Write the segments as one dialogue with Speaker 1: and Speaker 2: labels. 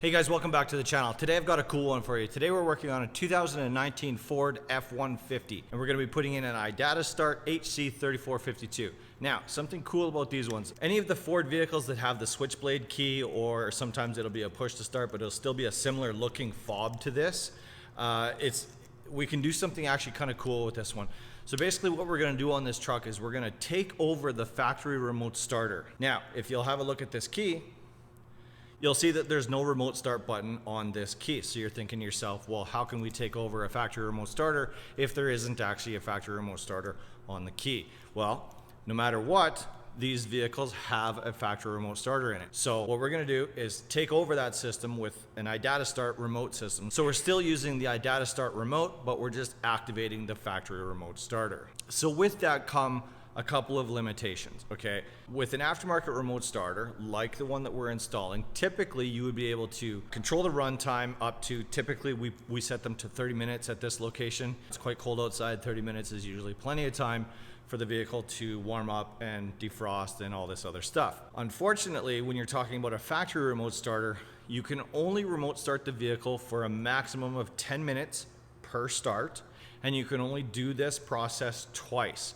Speaker 1: Hey guys, welcome back to the channel. Today I've got a cool one for you. Today we're working on a 2019 Ford F150 and we're going to be putting in an IdataStart HC3452. Now, something cool about these ones, any of the Ford vehicles that have the switchblade key, or sometimes it'll be a push to start, but it'll still be a similar looking fob to this. We can do something actually kind of cool with this one. So basically what we're going to do on this truck is we're going to take over the factory remote starter. Now, if you'll have a look at this key, you'll see that there's no remote start button on this key. So you're thinking to yourself, well, how can we take over a factory remote starter if there isn't actually a factory remote starter on the key? Well, no matter what, these vehicles have a factory remote starter in it. So what we're gonna do is take over that system with an IdataStart remote system. So we're still using the IdataStart remote, but we're just activating the factory remote starter. So with that come a couple of limitations, okay? With an aftermarket remote starter, like the one that we're installing, typically you would be able to control the runtime up to, typically we set them to 30 minutes at this location. It's quite cold outside, 30 minutes is usually plenty of time for the vehicle to warm up and defrost and all this other stuff. Unfortunately, when you're talking about a factory remote starter, you can only remote start the vehicle for a maximum of 10 minutes per start, and you can only do this process twice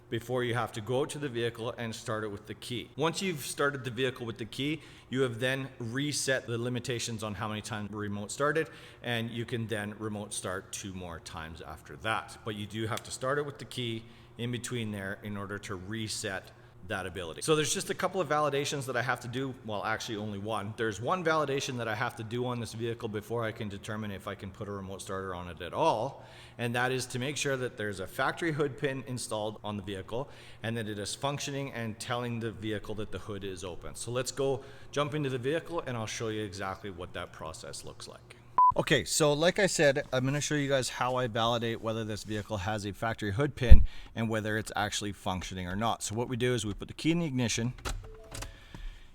Speaker 1: before you have to go out to the vehicle and start it with the key. Once you've started the vehicle with the key, you have then reset the limitations on how many times remote started, and you can then remote start 2 more times after that. But you do have to start it with the key in between there in order to reset that ability. So there's just a couple of validations that I have to do. Well, actually only one. There's one validation that I have to do on this vehicle before I can determine if I can put a remote starter on it at all. And that is to make sure that there's a factory hood pin installed on the vehicle and that it is functioning and telling the vehicle that the hood is open. So let's go jump into the vehicle and I'll show you exactly what that process looks like. Okay, so like I said, I'm going to show you guys how I validate whether this vehicle has a factory hood pin and whether it's actually functioning or not. So what we do is we put the key in the ignition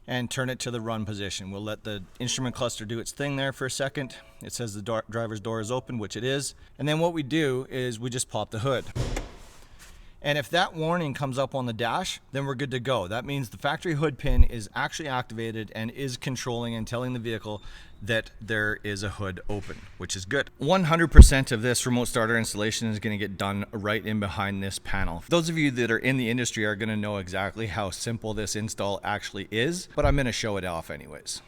Speaker 1: and turn it to the run position. We'll let the instrument cluster do its thing there for a second. It says the driver's door is open, which it is. And then what we do is we just pop the hood. And if that warning comes up on the dash, then we're good to go. That means the factory hood pin is actually activated and is controlling and telling the vehicle that there is a hood open, which is good. 100% of this remote starter installation is going to get done right in behind this panel. Those of you that are in the industry are going to know exactly how simple this install actually is, but I'm going to show it off anyways.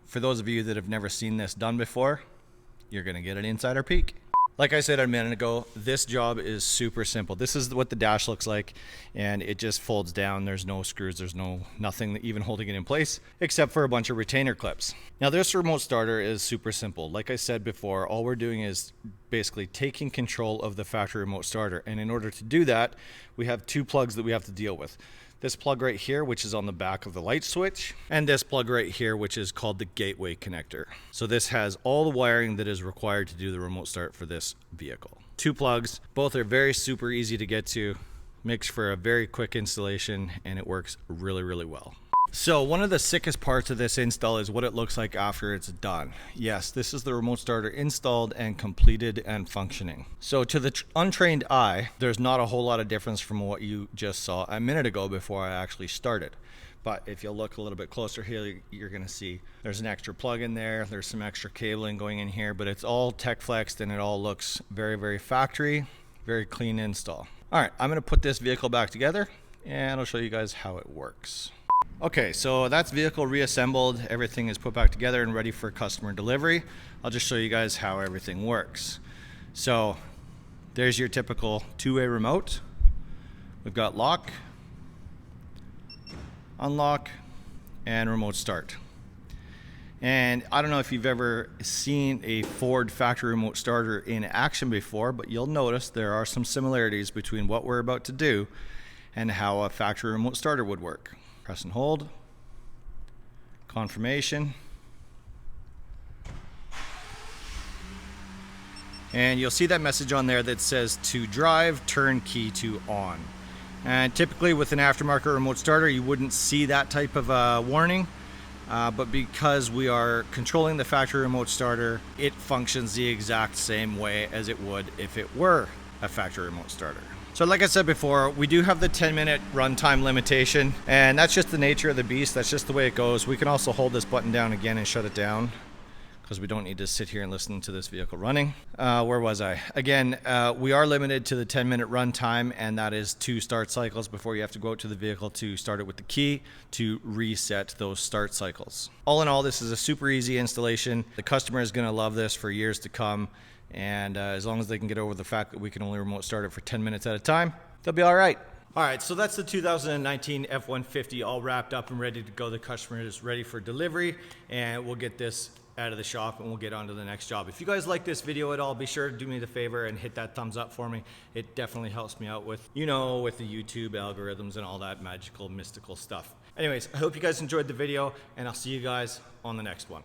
Speaker 1: For those of you that have never seen this done before, you're going to get an insider peek. Like I said a minute ago, this job is super simple. This is what the dash looks like, and it just folds down. There's no screws, there's nothing even holding it in place, except for a bunch of retainer clips. Now this remote starter is super simple. Like I said before, all we're doing is basically taking control of the factory remote starter. And in order to do that, we have 2 plugs that we have to deal with. This plug right here, which is on the back of the light switch, and this plug right here, which is called the gateway connector. So this has all the wiring that is required to do the remote start for this vehicle. 2 plugs, both are very super easy to get to, makes for a very quick installation, and it works really, really well. So one of the sickest parts of this install is what it looks like after it's done. Yes, this is the remote starter installed and completed and functioning. So to the untrained eye, there's not a whole lot of difference from what you just saw a minute ago before I actually started. But if you look a little bit closer here, you're gonna see there's an extra plug in there. There's some extra cabling going in here, but it's all tech flexed and it all looks very, very factory, very clean install. All right, I'm gonna put this vehicle back together and I'll show you guys how it works. Okay, so that's vehicle reassembled. Everything is put back together and ready for customer delivery. I'll just show you guys how everything works. So there's your typical 2-way remote. We've got lock, unlock, and remote start. And I don't know if you've ever seen a Ford factory remote starter in action before, but you'll notice there are some similarities between what we're about to do and how a factory remote starter would work. Press and hold, confirmation, and you'll see that message on there that says to drive, turn key to on. And typically with an aftermarket remote starter you wouldn't see that type of warning, but because we are controlling the factory remote starter, it functions the exact same way as it would if it were a factory remote starter. So like I said before, we do have the 10-minute runtime limitation, and that's just the nature of the beast. That's just the way it goes. We can also hold this button down again and shut it down. because we don't need to sit here and listen to this vehicle running. Where was I? Again, we are limited to the 10-minute run time, and that is 2 start cycles before you have to go out to the vehicle to start it with the key to reset those start cycles. All in all, this is a super easy installation. The customer is going to love this for years to come, and as long as they can get over the fact that we can only remote start it for 10 minutes at a time, they'll be all right. All right, so that's the 2019 F-150 all wrapped up and ready to go. The customer is ready for delivery, and we'll get this out of the shop and we'll get on to the next job. If you guys like this video at all, be sure to do me the favor and hit that thumbs up for me. It definitely helps me out with, you know, with the YouTube algorithms and all that magical, mystical stuff. Anyways, I hope you guys enjoyed the video, and I'll see you guys on the next one.